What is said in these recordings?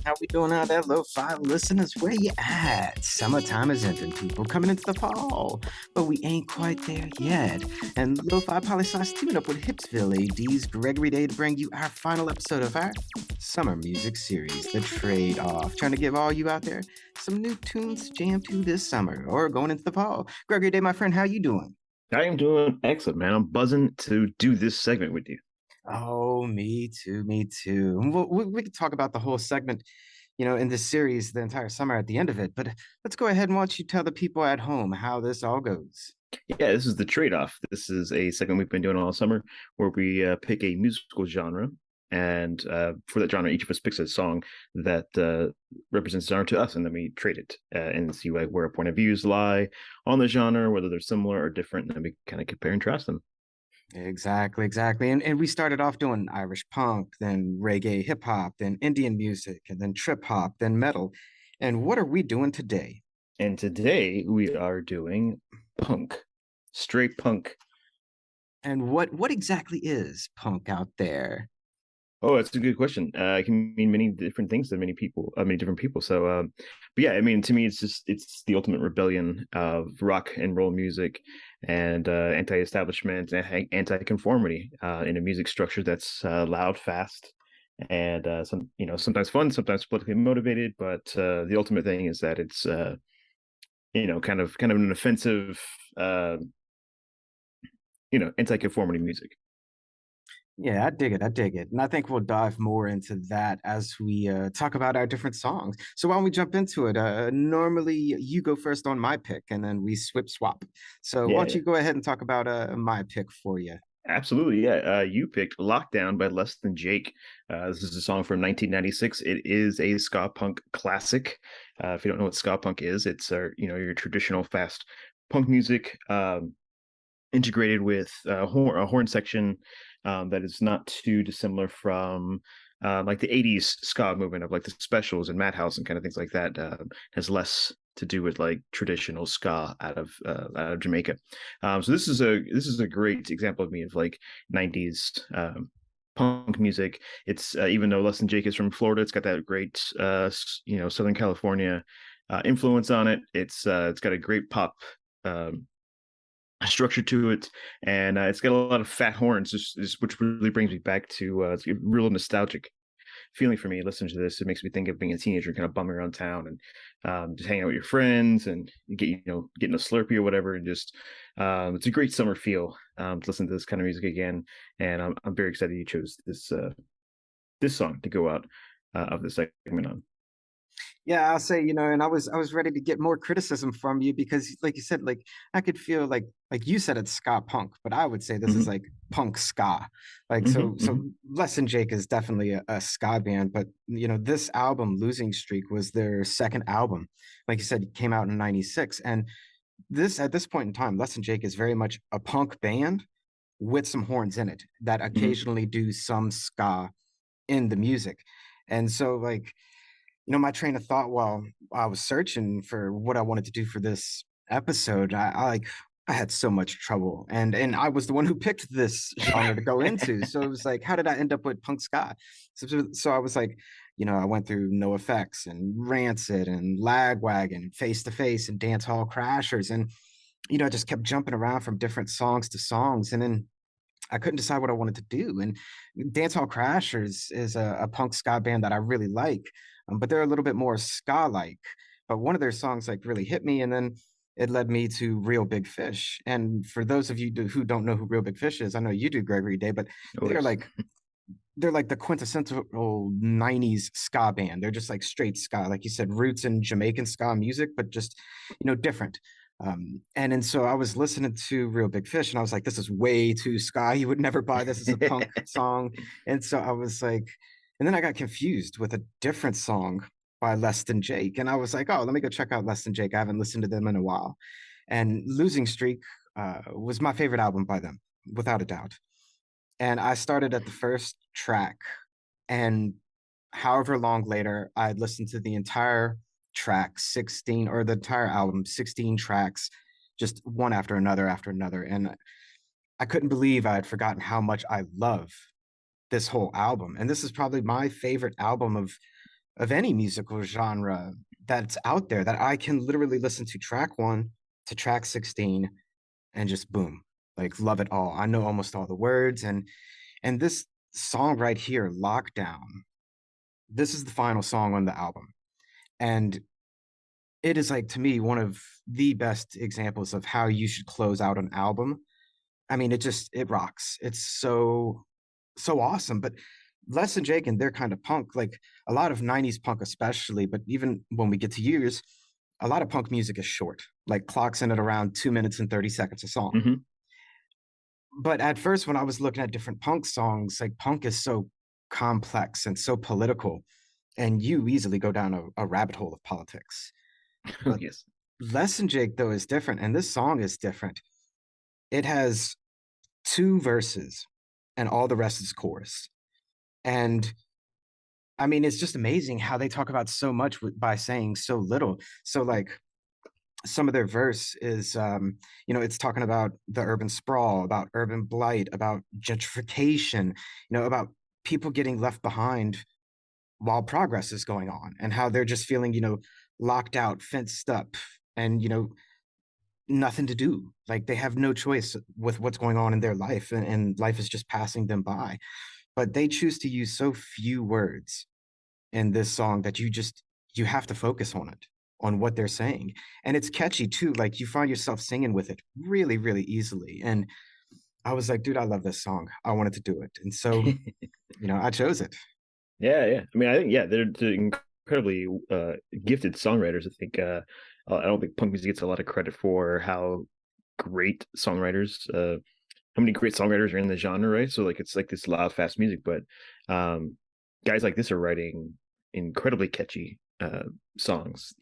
How we doing out there, lo-fi listeners? Where you at? Summertime is ending, people. Coming into the fall. But we ain't quite there yet. And Lo-Fi Polyscience teaming up with Hipsville AD's Gregory Day to bring you our final episode of our summer music series, The Trade-Off. Trying to give all you out there some new tunes to jam to this summer or going into the fall. Gregory Day, my friend, how you doing? I am doing excellent, man. I'm buzzing to do this segment with you. Oh, me too, me too. We could talk about the whole segment, in this series the entire summer at the end of it. But let's go ahead and watch you tell the people at home how this all goes. Yeah, this is the trade-off. This is a segment we've been doing all summer where we pick a musical genre, and for that genre, each of us picks a song that represents the genre to us, and then we trade it and see where our point of views lie on the genre, whether they're similar or different, and then we kind of compare and contrast them. Exactly, exactly. And we started off doing Irish punk, then reggae, hip hop, then Indian music, and then trip hop, then metal. And what are we doing today? And today we are doing punk, straight punk. And what exactly is punk out there? Oh, that's a good question. It can mean many different things to many people, many different people. But yeah, I mean, to me, it's the ultimate rebellion of rock and roll music and anti-establishment and anti-conformity in a music structure that's loud, fast, and sometimes fun, sometimes politically motivated. But the ultimate thing is that it's kind of an offensive, uh, anti-conformity music. Yeah, I dig it. I dig it. And I think we'll dive more into that as we talk about our different songs. So why don't we jump into it? Normally, you go first on my pick, and then we swap. So why Yeah, don't yeah. you go ahead and talk about my pick for you? Absolutely, yeah. You picked "Lockdown" by Less Than Jake. This is a song from 1996. It is a ska punk classic. If you don't know what ska punk is, it's your traditional fast punk music, integrated with a horn section that is not too dissimilar from like the 80s ska movement of like the Specials and Madhouse and kind of things like that. Has less to do with like traditional ska out of Jamaica. So this is a great example of me of like 90s punk music. It's even though Less Than Jake is from Florida, it's got that great Southern California influence on it. It's got a great pop um, structure to it, and it's got a lot of fat horns, which really brings me back to it's a real nostalgic feeling for me. Listening to this, it makes me think of being a teenager, kind of bumming around town and just hanging out with your friends and getting a Slurpee or whatever, and just it's a great summer feel to listen to this kind of music again. And I'm very excited you chose this song to go out of the segment on. Yeah, I'll say, and I was ready to get more criticism from you because like you said, like I could feel like you said it's ska punk, but I would say this is Hmm. like punk ska. Like Hmm. so Hmm. Less Than Jake is definitely a ska band, but this album, Losing Streak, was their second album. Like you said, it came out in 96. And this at this point in time, Less Than Jake is very much a punk band with some horns in it that Hmm. occasionally do some ska in the music. And so like my train of thought while I was searching for what I wanted to do for this episode, I had so much trouble, and I was the one who picked this genre to go into. So it was like, how did I end up with punk ska? So I was like, I went through No Effects and Rancid and Lagwagon, Face to Face and Dance Hall Crashers, and I just kept jumping around from different songs to songs, and then I couldn't decide what I wanted to do. And Dancehall Crashers is a punk ska band that I really like, but they're a little bit more ska like. But one of their songs like really hit me, and then it led me to Real Big Fish. And for those of you who don't know who Real Big Fish is, I know you do, Gregory Day, but Oh they're yes. like they're like the quintessential 90s ska band. They're just like straight ska, like you said, roots in Jamaican ska music, but just, different. And so I was listening to Real Big Fish and I was like, this is way too ska. You would never buy this as a punk song. And so I was like, and then I got confused with a different song by Less Than Jake. And I was like, oh, let me go check out Less Than Jake. I haven't listened to them in a while. And Losing Streak was my favorite album by them, without a doubt. And I started at the first track, and however long later, I listened to the entire track, 16, or the entire album, 16 tracks, just one after another. And I couldn't believe I had forgotten how much I love this whole album. And this is probably my favorite album of of any musical genre that's out there, that I can literally listen to track one to track 16 and just boom, like love it all. I know almost all the words, and this song right here, Lockdown, this is the final song on the album. And it is like, to me, one of the best examples of how you should close out an album. I mean, it rocks. It's so awesome. But Les and Jake and their kind of punk, like a lot of 90s punk especially, but even when we get to years, a lot of punk music is short, like clocks in at around 2 minutes and 30 seconds a song. Hmm. But at first, when I was looking at different punk songs, like punk is so complex and so political, and you easily go down a rabbit hole of politics. Oh But yes. Les and Jake, though, is different, and this song is different. It has two verses, and all the rest is chorus. And I mean, it's just amazing how they talk about so much by saying so little. So, like, some of their verse is, it's talking about the urban sprawl, about urban blight, about gentrification, about people getting left behind while progress is going on, and how they're just feeling, locked out, fenced up, and, nothing to do. Like they have no choice with what's going on in their life, and life is just passing them by. But they choose to use so few words in this song that you have to focus on it, on what they're saying. And it's catchy too. Like you find yourself singing with it really, really easily. And I was like, dude, I love this song. I wanted to do it. And so, I chose it. Yeah, yeah. I mean, I think yeah, they're incredibly gifted songwriters. I think I don't think punk music gets a lot of credit for how great songwriters, how many great songwriters are in the genre, right? So like it's like this loud, fast music, but guys like this are writing incredibly catchy songs,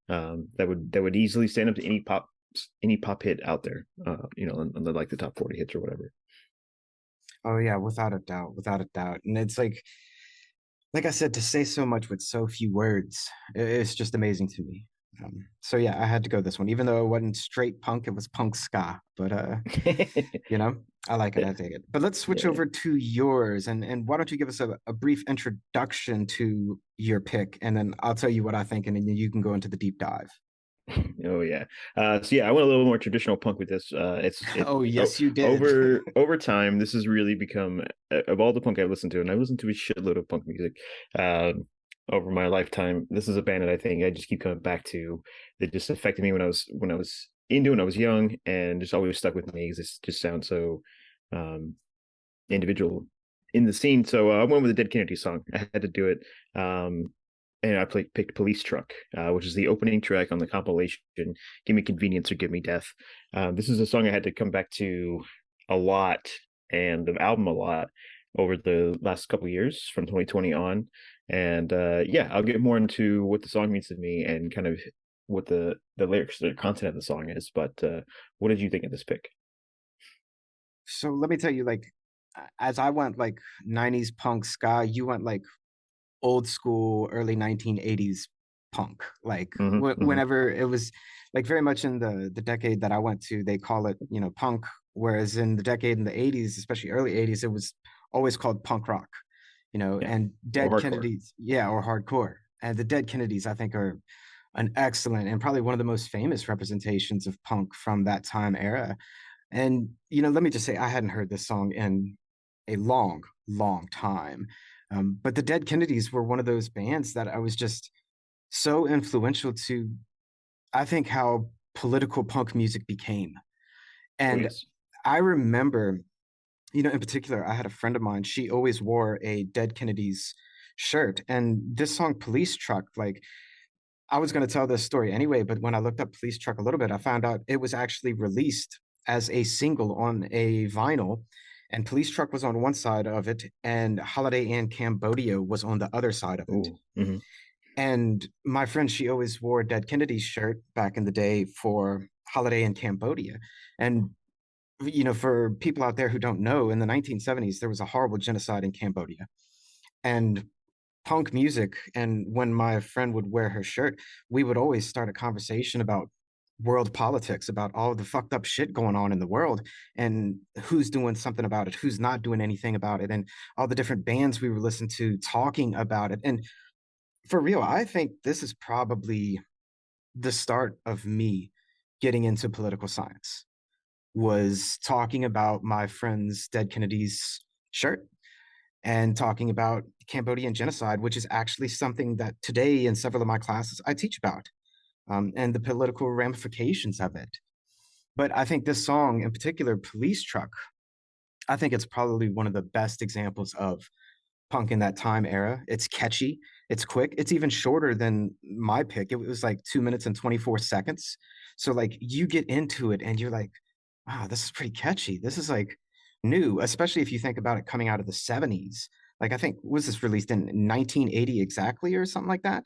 that would easily stand up to any pop hit out there, on the like the top 40 hits or whatever. Oh yeah, without a doubt, without a doubt. And it's like I said, to say so much with so few words, it's just amazing to me. So yeah, I had to go this one, even though it wasn't straight punk, it was punk ska. But you know, I like it, Yeah, I take it. But let's switch yeah. over to yours, and why don't you give us a brief introduction to your pick, and then I'll tell you what I think, and then you can go into the deep dive. Oh yeah. So yeah, I went a little more traditional punk with this. It's it Oh oh, yes, you did. over time. This has really become of all the punk I've listened to, and I listened to a shitload of punk music over my lifetime. This is a band that I think I just keep coming back to. That just affected me when I was into when I was young, and just always stuck with me because it just sounds so um, individual in the scene. So I went with the Dead Kennedy song. I had to do it. And I picked Police Truck, which is the opening track on the compilation Give Me Convenience or Give Me Death. This is a song I had to come back to a lot, and the album a lot, over the last couple of years from 2020 on. And yeah, I'll get more into what the song means to me and kind of what the lyrics, the content of the song is. But what did you think of this pick? So let me tell you, like, as I went like 90s punk ska, you went like old school early 1980s punk, like Hmm. Hmm. whenever it was like very much in the decade that I went to, they call it punk, whereas in the decade in the 80s, especially early 80s, it was always called punk rock. Yeah, And or Dead hardcore. Kennedys, yeah, or hardcore. And the Dead Kennedys, I think, are an excellent and probably one of the most famous representations of punk from that time era. And let me just say, I hadn't heard this song in a long, long time. But the Dead Kennedys were one of those bands that I was just so influential to, I think, how political punk music became. Oh And yes. I remember, in particular, I had a friend of mine, she always wore a Dead Kennedys shirt. And this song, Police Truck, like, I was going to tell this story anyway, but when I looked up Police Truck a little bit, I found out it was actually released as a single on a vinyl, and Police Truck was on one side of it, and Holiday in Cambodia was on the other side of it. Oh. Hmm. And my friend, she always wore a Dead Kennedy shirt back in the day for Holiday in Cambodia. And for people out there who don't know, in the 1970s, there was a horrible genocide in Cambodia. And punk music, and when my friend would wear her shirt, we would always start a conversation about world politics, about all the fucked up shit going on in the world, and who's doing something about it, who's not doing anything about it, and all the different bands we were listening to talking about it. And For real, I think this is probably the start of me getting into political science, was talking about my friend's Dead Kennedy's shirt and talking about Cambodian genocide, which is actually something that today in several of my classes I teach about, and the political ramifications of it. But I think this song in particular, Police Truck, I think it's probably one of the best examples of punk in that time era. It's catchy, it's quick, it's even shorter than my pick. It was like 2 minutes and 24 seconds. So like you get into it and you're like, wow, this is pretty catchy. This is like new, especially if you think about it coming out of the 70s. Like I think was this released in 1980 exactly or something like that?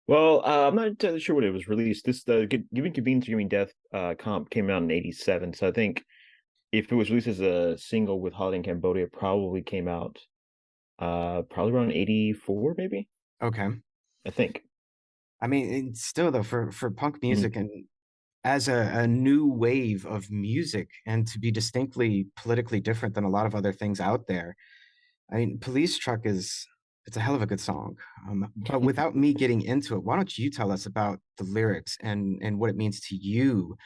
Well, I'm not entirely sure when it was released. This the Giving Convenience or Giving Death comp came out in '87. So I think if it was released as a single with Holiday in Cambodia, it probably came out probably around '84, maybe. Okay. I think. I mean, it's still though for punk Mhm. music and as a new wave of music and to be distinctly politically different than a lot of other things out there. I mean, Police Truck is it's a hell of a good song. But without me getting into it, why don't you tell us about the lyrics and what it means to you,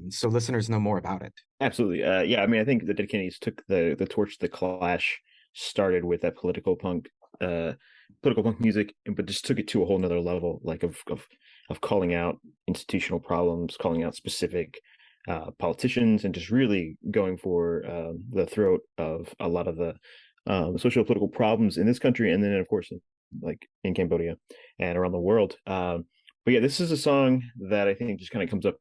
so listeners know more about it? Absolutely. Yeah, I mean, I think the Dead Kennedys took the torch. The Clash started with that uh, political punk music, but just took it to a whole nother level, like of calling out institutional problems, calling out specific politicians, and just really going for the throat of a lot of the social political problems in this country, and then of course, like in Cambodia and around the world. But yeah, this is a song that I think just kind of comes up.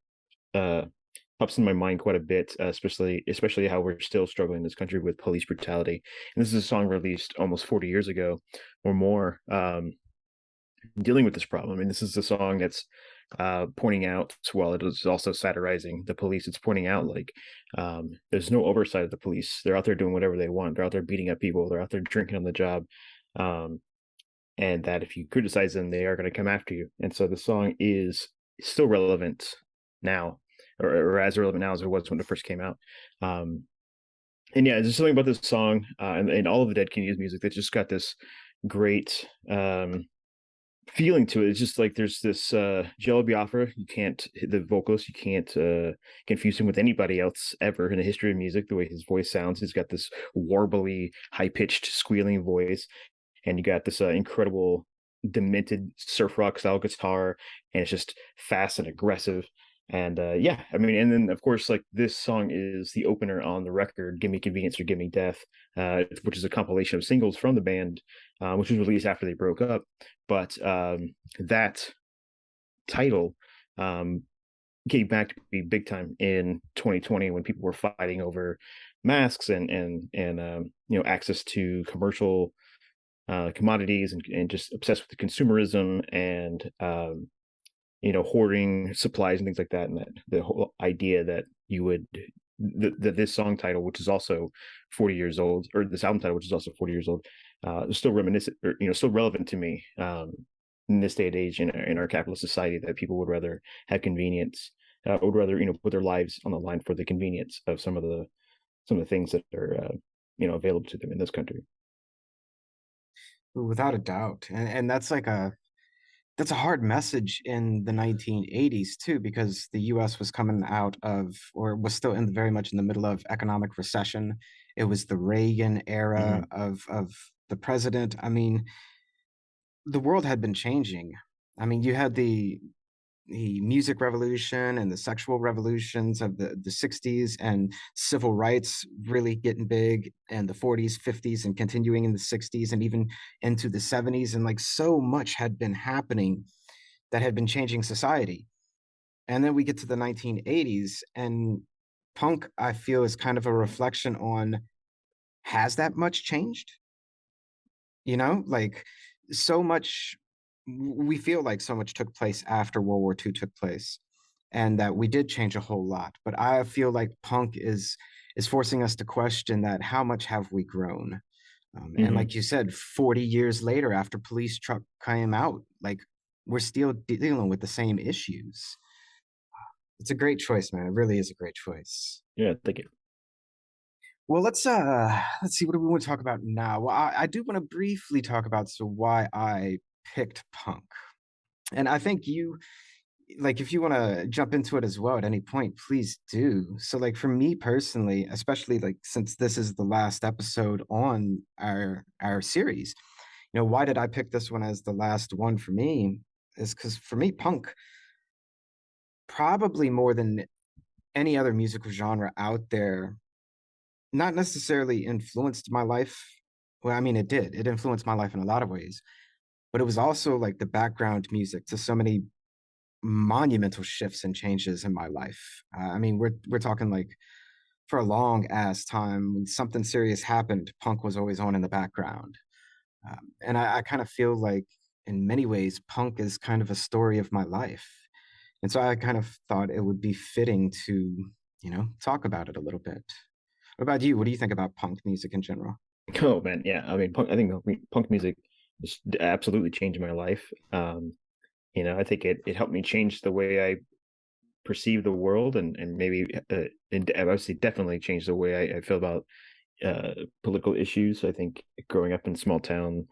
Pops in my mind quite a bit, especially how we're still struggling in this country with police brutality. And this is a song released almost 40 years ago or more, dealing with this problem. I mean, this is a song that's pointing out, while it is also satirizing the police, it's pointing out like there's no oversight of the police. They're out there doing whatever they want. They're out there beating up people. They're out there drinking on the job. Um, and that if you criticize them, they are going to come after you. And so the song is still relevant now, or as relevant now as it was when it first came out. Um, and yeah, there's something about this song and all of the Dead Kennedys music that just got this great feeling to it. It's just like there's this Jello Biafra. You can't the vocalist. You can't confuse him with anybody else ever in the history of music. The way his voice sounds, he's got this warbly, high pitched, squealing voice, and you got this incredible demented surf rock style guitar, and it's just fast and aggressive. And yeah, I mean, and then of course, like this song is the opener on the record, "Give Me Convenience or Give Me Death," which is a compilation of singles from the band, which was released after they broke up. But that title um, came back to be big time in 2020 when people were fighting over masks and access to commercial commodities and just obsessed with the consumerism and hoarding supplies and things like that. And that the whole idea that you would that this song title, which is also 40 years old, or this album title, which is also 40 years old, is still reminiscent, or still relevant to me in this day and age in our capitalist society. That people would rather have convenience, would rather put their lives on the line for the convenience of some of the things that are available to them in this country. Without a doubt. And that's a hard message in the 1980s too, because the US was coming out of, or was still in very much in the middle of economic recession. It was the Reagan era Mm-hmm. of the president. I mean, the world had been changing. I mean, you had the music revolution and the sexual revolutions of the 60s and civil rights really getting big and the 40s, 50s, and continuing in the 60s and even into the 70s. And like so much had been happening that had been changing society. And then we get to the 1980s, and punk, I feel, is kind of a reflection on has that much changed? Like so much, we feel like so much took place after World War II took place, and that we did change a whole lot. But I feel like punk is forcing us to question that how much have we grown? And Mm-hmm. like you said, 40 years later, after Police Truck came out, like we're still dealing with the same issues. It's a great choice, man. It really is a great choice. Yeah, thank you. Well, let's see, what do we want to talk about now? Well, I do want to briefly talk about so why I picked punk. And I think you like if you want to jump into it as well at any point, please do. So like for me personally, especially like since this is the last episode on our series, why did I pick this one as the last one for me? Is because for me, punk, probably more than any other musical genre out there, not necessarily influenced my life. Well, I mean, it did. It influenced my life in a lot of ways, but it was also like the background music to so many monumental shifts and changes in my life. I mean, we're talking like for a long ass time, when something serious happened, punk was always on in the background. And I kind of feel like, in many ways, punk is kind of a story of my life. And so I kind of thought it would be fitting to, talk about it a little bit. What about you? What do you think about punk music in general? Oh man, yeah. I mean, punk music just absolutely changed my life. I think it helped me change the way I perceive the world, and maybe and obviously definitely changed the way I feel about political issues. I think growing up in small town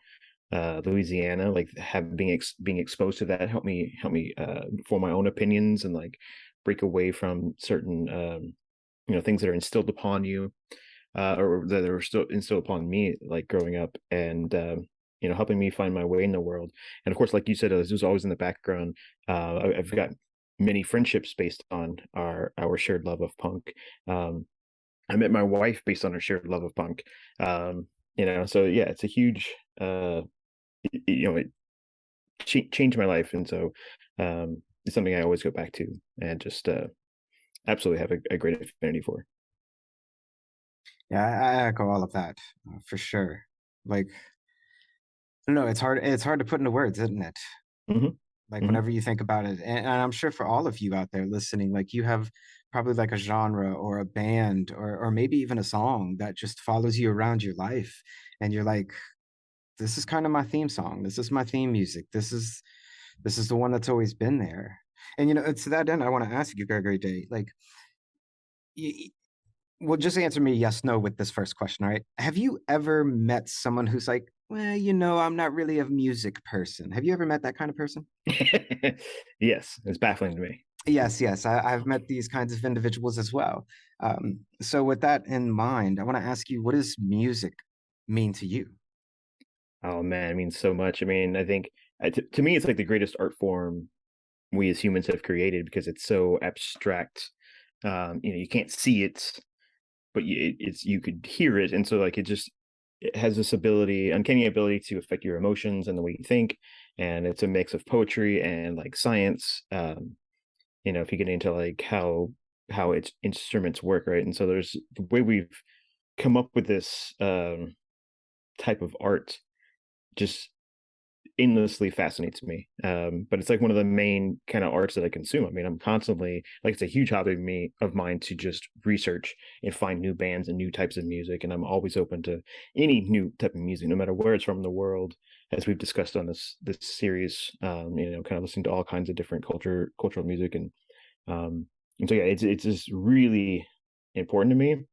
Louisiana, like being exposed to that helped me form my own opinions and like break away from certain things that are instilled upon you or that are still instilled upon me like growing up, and helping me find my way in the world. And of course, like you said, this was always in the background. I've got many friendships based on our shared love of punk. I met my wife based on our shared love of punk. So yeah, it's a huge it changed my life, and so it's something I always go back to and just absolutely have a great affinity for. Yeah, I echo all of that for sure. Like, no, it's hard to put into words, isn't it? Hmm. Like Hmm. whenever you think about it, and I'm sure for all of you out there listening, like you have probably like a genre or a band or maybe even a song that just follows you around your life, and you're like, this is kind of my theme song. This is my theme music. This is the one that's always been there. And to that end, I want to ask you, Gregory Day, like, y- well, just answer me yes, no with this first question, all right? Have you ever met someone who's like, well, I'm not really a music person? Have you ever met that kind of person? Yes, it's baffling to me. Yes, yes, I've met these kinds of individuals as well. So, with that in mind, I want to ask you, what does music mean to you? Oh man, it means so much. I mean, I think to me, it's like the greatest art form we as humans have created because it's so abstract. You can't see it, but you could hear it, and so like it has this uncanny ability to affect your emotions and the way you think. And it's a mix of poetry and like science. If you get into like how its instruments work, right? And so there's the way we've come up with this type of art just endlessly fascinates me. But it's like one of the main kind of arts that I consume. I mean, I'm constantly like it's a huge hobby of mine to just research and find new bands and new types of music, and I'm always open to any new type of music, no matter where it's from in the world. As we've discussed on this series, kind of listening to all kinds of different cultural music, um, and so yeah, it's just really important to me,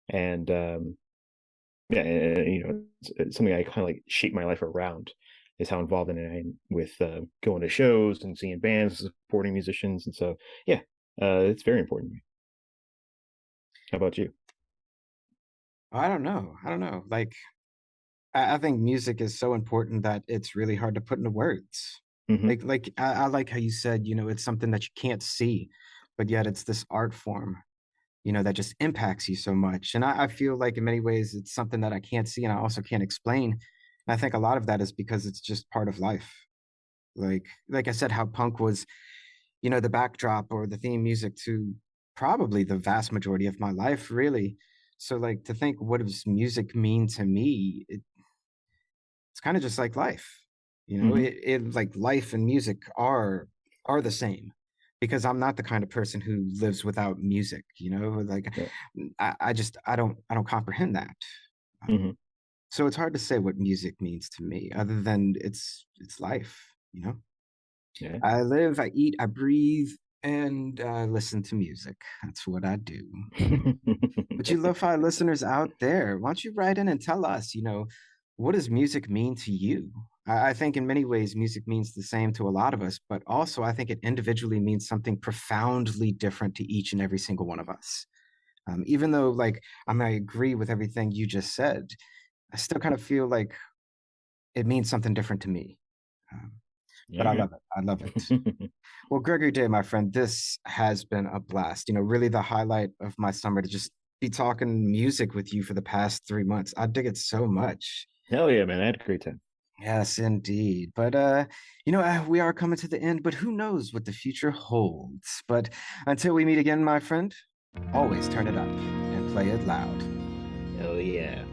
and yeah, it's something I kind of like shape my life around is how involved in it I am with going to shows and seeing bands, supporting musicians, and so yeah, it's very important to me. How about you? I don't know. I don't know. Like, I think music is so important that it's really hard to put into words. Hmm. I like how you said, it's something that you can't see, but yet it's this art form, that just impacts you so much. And I feel like in many ways it's something that I can't see and I also can't explain. And I think a lot of that is because it's just part of life. Like I said, how punk was, the backdrop or the theme music to probably the vast majority of my life, really. So like to think what does music mean to me, it's kind of just like life. Hmm. It like life and music are the same because I'm not the kind of person who lives without music, like Yeah. I don't comprehend that. Hmm. So it's hard to say what music means to me other than it's life. Yeah. I live, I eat, I breathe, and I listen to music. That's what I do. But you lo-fi listeners out there, why don't you write in and tell us, what does music mean to you? I think in many ways, music means the same to a lot of us, but also I think it individually means something profoundly different to each and every single one of us. Even though, like, I might agree with everything you just said, I still kind of feel like it means something different to me. Um, but All I right. love it. I love it. Well, Gregory Day, my friend, this has been a blast. Really the highlight of my summer to just be talking music with you for the past 3 months. I dig it so much. Hell yeah, man. I had a great time. Yes, indeed. But we are coming to the end, but who knows what the future holds. But until we meet again, my friend, always turn it up and play it loud. Hell yeah.